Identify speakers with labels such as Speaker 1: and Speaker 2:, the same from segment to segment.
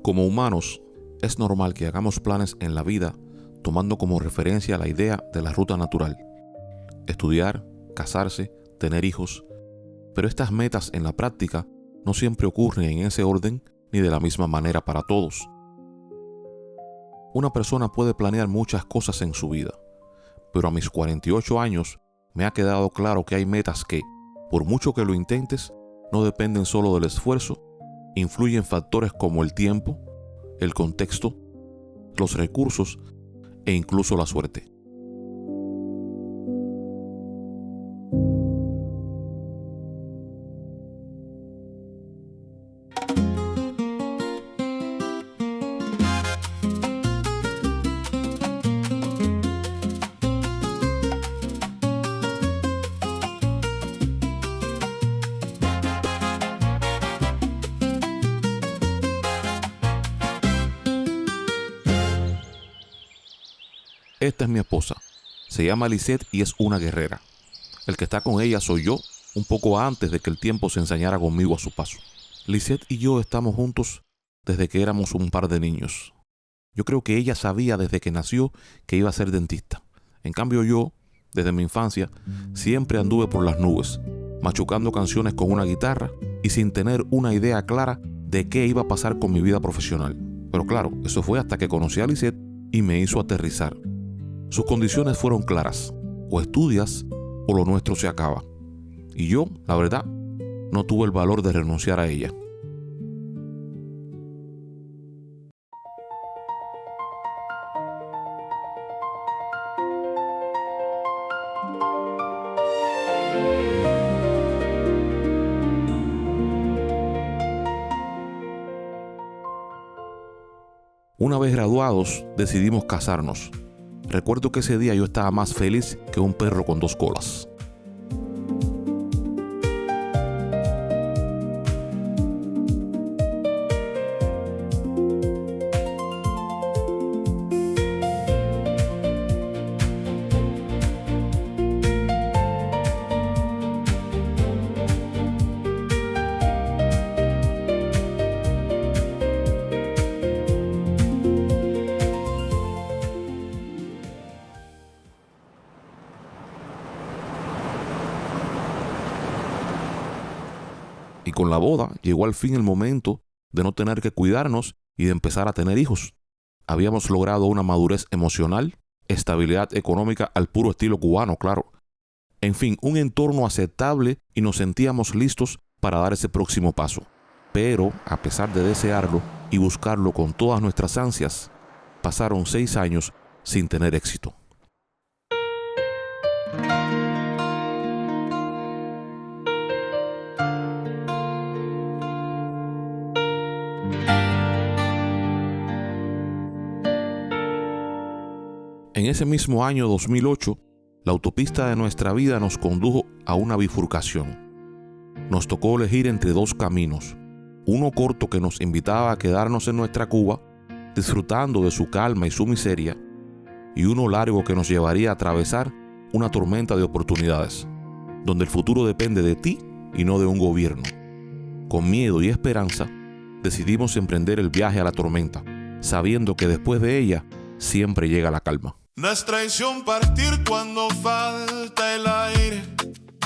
Speaker 1: Como humanos, es normal que hagamos planes en la vida tomando como referencia la idea de la ruta natural. Estudiar, casarse, tener hijos. Pero estas metas en la práctica no siempre ocurren en ese orden ni de la misma manera para todos. Una persona puede planear muchas cosas en su vida, pero a mis 48 años me ha quedado claro que hay metas que, por mucho que lo intentes, no dependen solo del esfuerzo, influyen factores como el tiempo, el contexto, los recursos e incluso la suerte. Esta es mi esposa. Se llama Lisette y es una guerrera. El que está con ella soy yo, un poco antes de que el tiempo se ensañara conmigo a su paso. Lisette y yo estamos juntos desde que éramos un par de niños. Yo creo que ella sabía desde que nació que iba a ser dentista. En cambio yo, desde mi infancia, siempre anduve por las nubes, machucando canciones con una guitarra y sin tener una idea clara de qué iba a pasar con mi vida profesional. Pero claro, eso fue hasta que conocí a Lisette y me hizo aterrizar. Sus condiciones fueron claras: o estudias o lo nuestro se acaba. Y yo, la verdad, no tuve el valor de renunciar a ella. Una vez graduados, decidimos casarnos. Recuerdo que ese día yo estaba más feliz que un perro con dos colas. Y con la boda llegó al fin el momento de no tener que cuidarnos y de empezar a tener hijos. Habíamos logrado una madurez emocional, estabilidad económica al puro estilo cubano, claro. En fin, un entorno aceptable y nos sentíamos listos para dar ese próximo paso. Pero, a pesar de desearlo y buscarlo con todas nuestras ansias, pasaron 6 años sin tener éxito. En ese mismo año 2008, la autopista de nuestra vida nos condujo a una bifurcación. Nos tocó elegir entre dos caminos, uno corto que nos invitaba a quedarnos en nuestra Cuba, disfrutando de su calma y su miseria, y uno largo que nos llevaría a atravesar una tormenta de oportunidades, donde el futuro depende de ti y no de un gobierno. Con miedo y esperanza, decidimos emprender el viaje a la tormenta, sabiendo que después de ella siempre llega la calma.
Speaker 2: No es traición partir cuando falta el aire,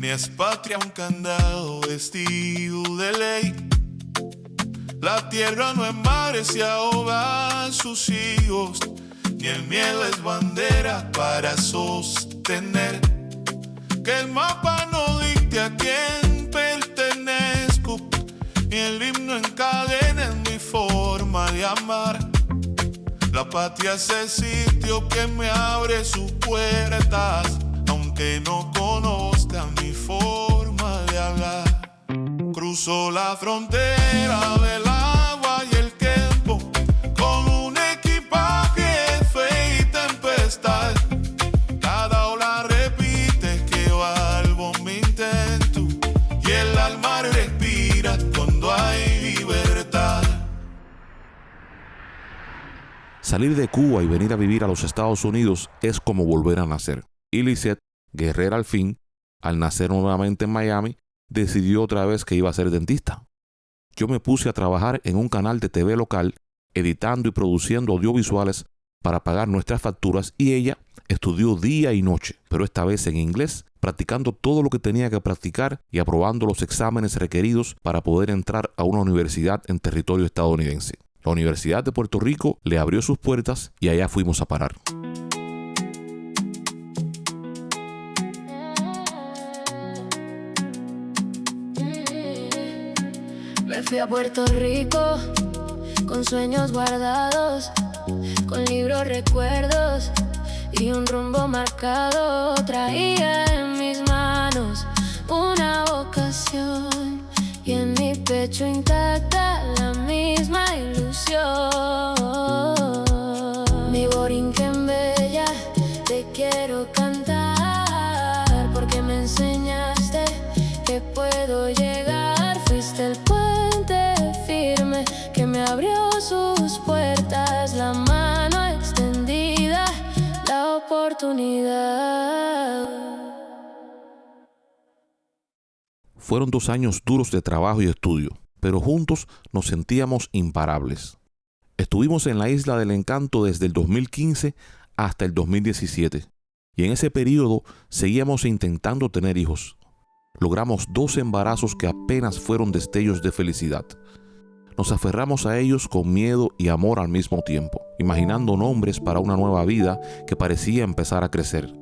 Speaker 2: ni es patria un candado vestido de ley. La tierra no es mar, se ahogan sus hijos, ni el miedo es bandera para sostener. Que el mapa no dicte a quién pertenezco, ni el himno encadena en mi forma de amar. La patria es el sitio que me abre sus puertas, aunque no conozca mi forma de hablar. Cruzo la frontera del agua y el tiempo con un equipaje de fe y tempestad. Cada ola repite que valgo mi intento y el alma respira cuando hay libertad.
Speaker 1: Salir de Cuba y venir a vivir a los Estados Unidos es como volver a nacer. Y Lisette, guerrera al fin, al nacer nuevamente en Miami, decidió otra vez que iba a ser dentista. Yo me puse a trabajar en un canal de TV local editando y produciendo audiovisuales para pagar nuestras facturas, y ella estudió día y noche, pero esta vez en inglés, practicando todo lo que tenía que practicar y aprobando los exámenes requeridos para poder entrar a una universidad en territorio estadounidense. La Universidad de Puerto Rico le abrió sus puertas y allá fuimos a parar.
Speaker 3: Me fui a Puerto Rico con sueños guardados, con libros, recuerdos y un rumbo marcado. Traía en mis manos una vocación y en mi pecho intacta la misma ilusión. Mi borinquen bella, te quiero cantar porque me enseñaste que puedo llegar. Fuiste el puente firme que me abrió sus puertas, la mano extendida, la oportunidad.
Speaker 1: Fueron 2 años duros de trabajo y estudio, pero juntos nos sentíamos imparables. Estuvimos en la Isla del Encanto desde el 2015 hasta el 2017, y en ese periodo seguíamos intentando tener hijos. Logramos 2 embarazos que apenas fueron destellos de felicidad. Nos aferramos a ellos con miedo y amor al mismo tiempo, imaginando nombres para una nueva vida que parecía empezar a crecer.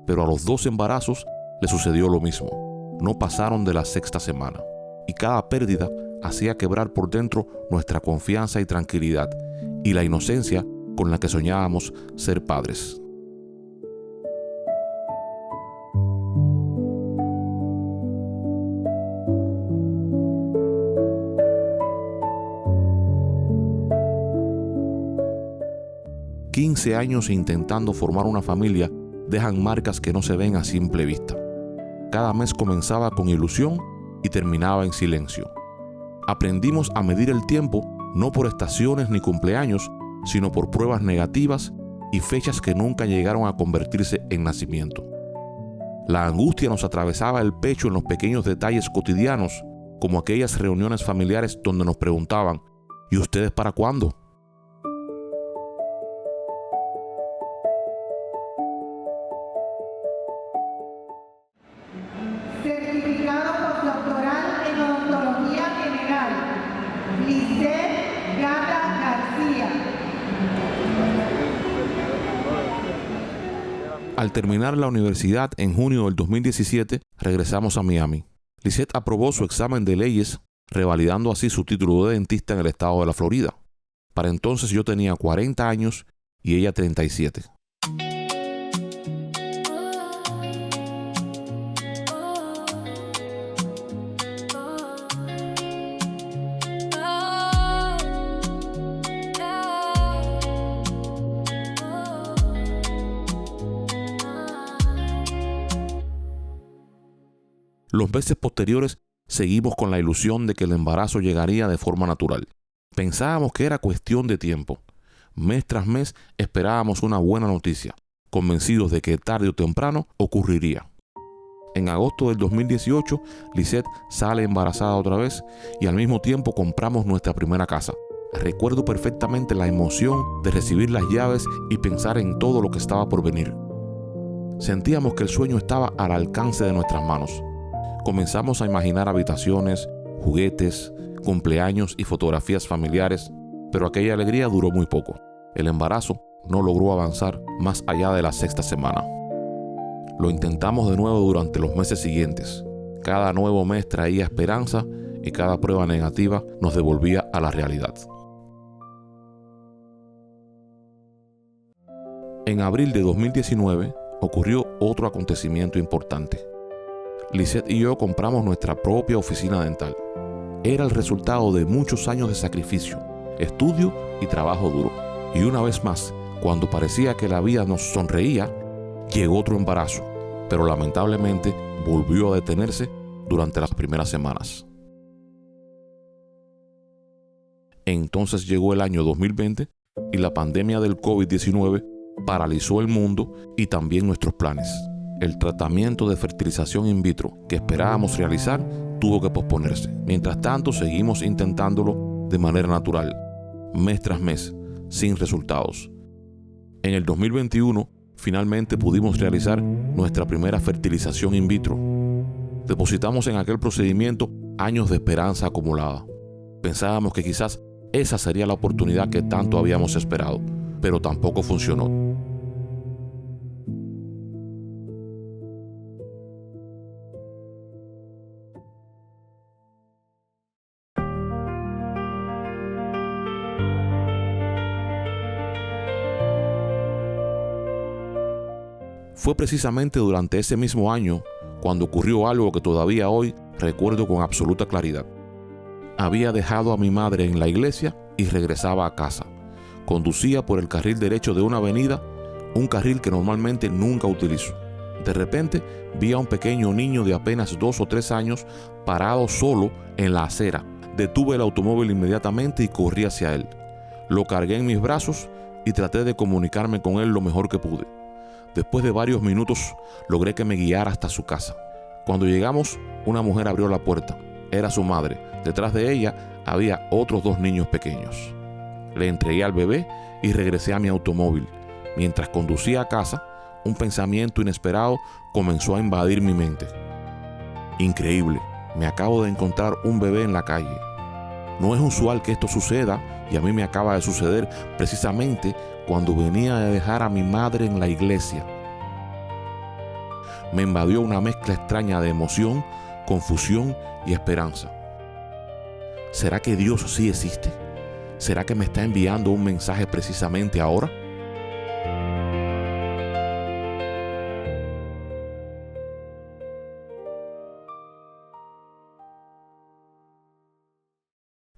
Speaker 1: Pero a los 2 embarazos le sucedió lo mismo. No pasaron de la 6ª semana, y cada pérdida hacía quebrar por dentro nuestra confianza y tranquilidad, y la inocencia con la que soñábamos ser padres. «15 años intentando formar una familia dejan marcas que no se ven a simple vista. Cada mes comenzaba con ilusión y terminaba en silencio. Aprendimos a medir el tiempo no por estaciones ni cumpleaños, sino por pruebas negativas y fechas que nunca llegaron a convertirse en nacimiento. La angustia nos atravesaba el pecho en los pequeños detalles cotidianos, como aquellas reuniones familiares donde nos preguntaban: ¿y ustedes para cuándo?
Speaker 4: Certificado postdoctoral en odontología general, Lisset Gata García.
Speaker 1: Al terminar la universidad en junio del 2017, regresamos a Miami. Lisset aprobó su examen de leyes, revalidando así su título de dentista en el estado de la Florida. Para entonces yo tenía 40 años y ella 37. Los meses posteriores seguimos con la ilusión de que el embarazo llegaría de forma natural. Pensábamos que era cuestión de tiempo. Mes tras mes esperábamos una buena noticia, convencidos de que tarde o temprano ocurriría. En agosto del 2018, Lisset sale embarazada otra vez y al mismo tiempo compramos nuestra primera casa. Recuerdo perfectamente la emoción de recibir las llaves y pensar en todo lo que estaba por venir. Sentíamos que el sueño estaba al alcance de nuestras manos. Comenzamos a imaginar habitaciones, juguetes, cumpleaños y fotografías familiares, pero aquella alegría duró muy poco. El embarazo no logró avanzar más allá de la 6ª semana. Lo intentamos de nuevo durante los meses siguientes. Cada nuevo mes traía esperanza y cada prueba negativa nos devolvía a la realidad. En abril de 2019 ocurrió otro acontecimiento importante. Lisset y yo compramos nuestra propia oficina dental. Era el resultado de muchos años de sacrificio, estudio y trabajo duro. Y una vez más, cuando parecía que la vida nos sonreía, llegó otro embarazo, pero lamentablemente volvió a detenerse durante las primeras semanas. Entonces llegó el año 2020 y la pandemia del COVID-19 paralizó el mundo y también nuestros planes. El tratamiento de fertilización in vitro que esperábamos realizar tuvo que posponerse. Mientras tanto, seguimos intentándolo de manera natural. mes tras mes, sin resultados. En el 2021, finalmente pudimos realizar nuestra primera fertilización in vitro. Depositamos en aquel procedimiento años de esperanza acumulada. Pensábamos que quizás esa sería la oportunidad que tanto habíamos esperado, pero tampoco funcionó. Fue precisamente durante ese mismo año cuando ocurrió algo que todavía hoy recuerdo con absoluta claridad. Había dejado a mi madre en la iglesia y regresaba a casa. Conducía por el carril derecho de una avenida, un carril que normalmente nunca utilizo. De repente vi a un pequeño niño de apenas 2 o 3 años parado solo en la acera. Detuve el automóvil inmediatamente y corrí hacia él. Lo cargué en mis brazos y traté de comunicarme con él lo mejor que pude. Después de varios minutos logré que me guiara hasta su casa. Cuando llegamos, una mujer abrió la puerta. Era su madre. Detrás de ella había otros 2 niños pequeños. Le entregué al bebé y regresé a mi automóvil. Mientras conducía a casa, un pensamiento inesperado comenzó a invadir mi mente. Increíble, me acabo de encontrar un bebé en la calle. No es usual que esto suceda y a mí me acaba de suceder precisamente cuando venía de dejar a mi madre en la iglesia. Me invadió una mezcla extraña de emoción, confusión y esperanza. ¿Será que Dios sí existe? ¿Será que me está enviando un mensaje precisamente ahora?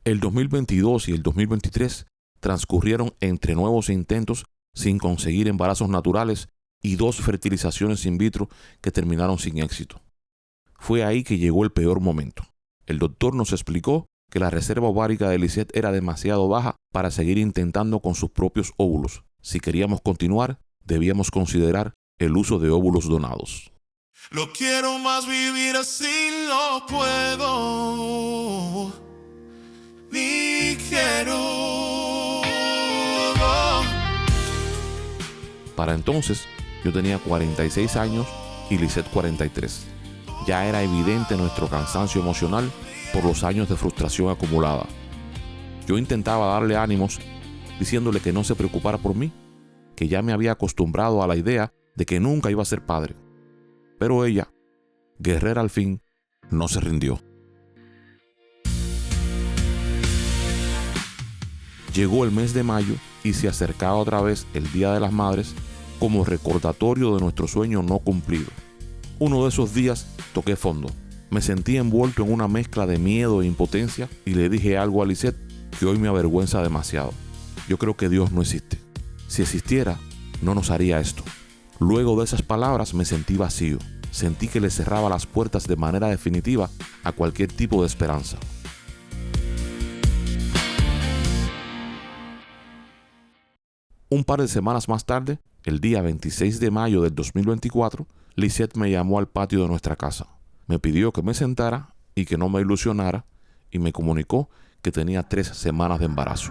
Speaker 1: El 2022 y el 2023 transcurrieron entre nuevos intentos sin conseguir embarazos naturales y 2 fertilizaciones in vitro que terminaron sin éxito. Fue ahí que llegó el peor momento. El doctor nos explicó que la reserva ovárica de Lisette era demasiado baja para seguir intentando con sus propios óvulos. Si queríamos continuar, debíamos considerar el uso de óvulos donados.
Speaker 2: Lo quiero más vivir así, no puedo, ni quiero.
Speaker 1: Para entonces, yo tenía 46 años y Lisette 43. Ya era evidente nuestro cansancio emocional por los años de frustración acumulada. Yo intentaba darle ánimos diciéndole que no se preocupara por mí, que ya me había acostumbrado a la idea de que nunca iba a ser padre. Pero ella, guerrera al fin, no se rindió. Llegó el mes de mayo y se acercaba otra vez el Día de las Madres como recordatorio de nuestro sueño no cumplido. Uno de esos días toqué fondo. Me sentí envuelto en una mezcla de miedo e impotencia y le dije algo a Lisette que hoy me avergüenza demasiado. Yo creo que Dios no existe. Si existiera, no nos haría esto. Luego de esas palabras me sentí vacío. Sentí que le cerraba las puertas de manera definitiva a cualquier tipo de esperanza. Un par de semanas más tarde, el día 26 de mayo del 2024, Lisette me llamó al patio de nuestra casa. Me pidió que me sentara y que no me ilusionara y me comunicó que tenía 3 semanas de embarazo.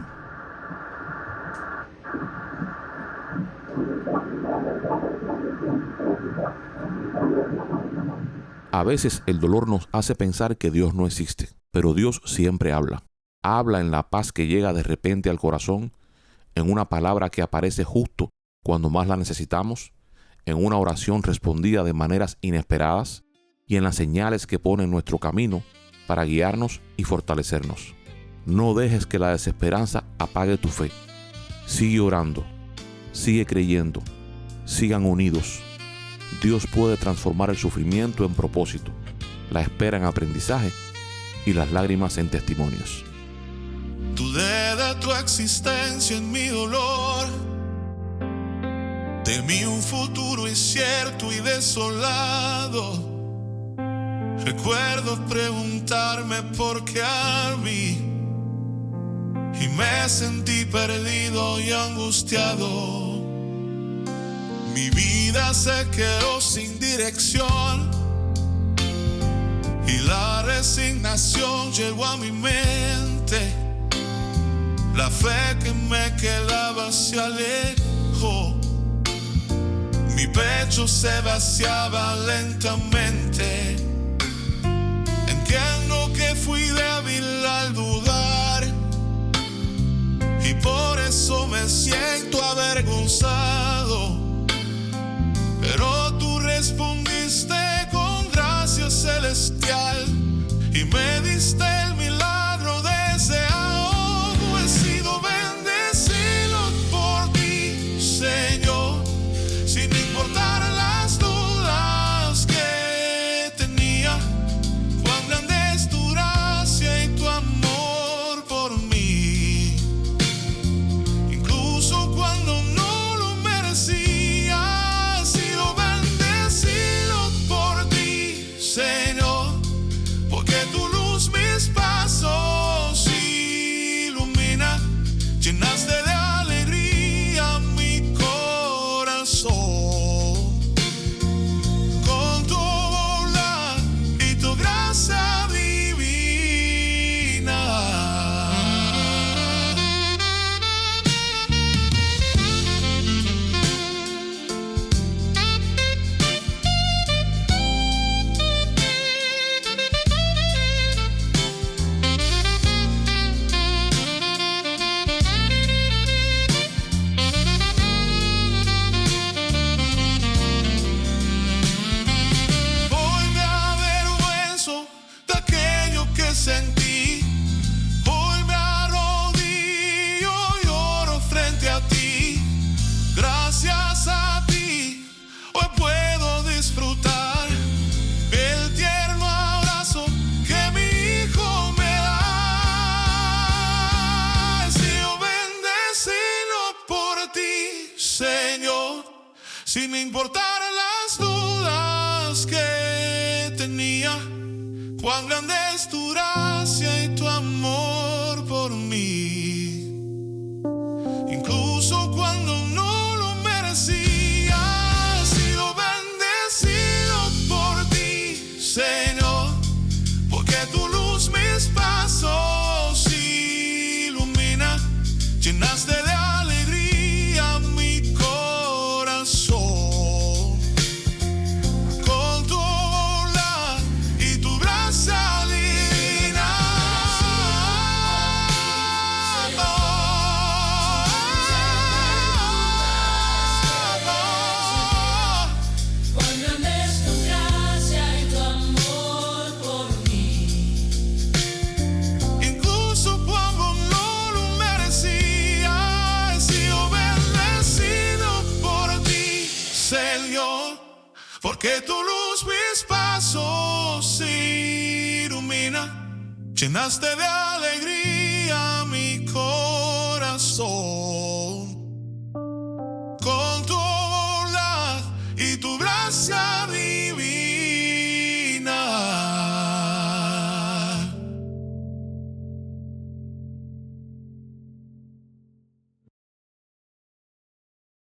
Speaker 1: A veces el dolor nos hace pensar que Dios no existe, pero Dios siempre habla. Habla en la paz que llega de repente al corazón, en una palabra que aparece justo cuando más la necesitamos, en una oración respondida de maneras inesperadas y en las señales que pone en nuestro camino para guiarnos y fortalecernos. No dejes que la desesperanza apague tu fe. Sigue orando, sigue creyendo, sigan unidos. Dios puede transformar el sufrimiento en propósito, la espera en aprendizaje y las lágrimas en testimonios.
Speaker 2: Dudé de tu existencia en mi dolor. Temí un futuro incierto y desolado. Recuerdo preguntarme por qué a mí y me sentí perdido y angustiado. Mi vida se quedó sin dirección y la resignación llegó a mi mente. La fe que me quedaba se alejó. Mi pecho se vaciaba lentamente. Entiendo que fui débil al dudar y por eso me siento avergonzado. Pero tú respondiste con gracia celestial y me diste el milagro deseado. He sido bendecido por ti, Señor, sin importar las dudas que tenía. Cuán grande es tu gracia y tu amor por mí, incluso cuando no lo merecía. He sido bendecido por ti, Señor, porque tu luz mis pasos ilumina. Llenaste de alegría mi corazón con tu bondad y tu gracia divina. Hoy me avergüenzo de aquello que sentí. Hoy me arrodillo y oro frente a ti. Gracias a ti, hoy puedo disfrutar el tierno abrazo que mi hijo me da. He sido bendecido por ti, Señor, sin importar las dudas que tenía. Cuán grande es tu gracia y tu amor por mí, incluso cuando no lo merecía. He sido bendecido por ti, Señor, porque tu luz mis pasos ilumina. Llenaste de alegría mi corazón con tu bondad y tu gracia divina.
Speaker 5: Cuán grande es tu gracia y tu amor por mí,
Speaker 2: Incluso cuando no lo merecía. He sido bendecido por ti, Señor, porque tu luz mis pasos ilumina. Llenaste de alegría mi corazón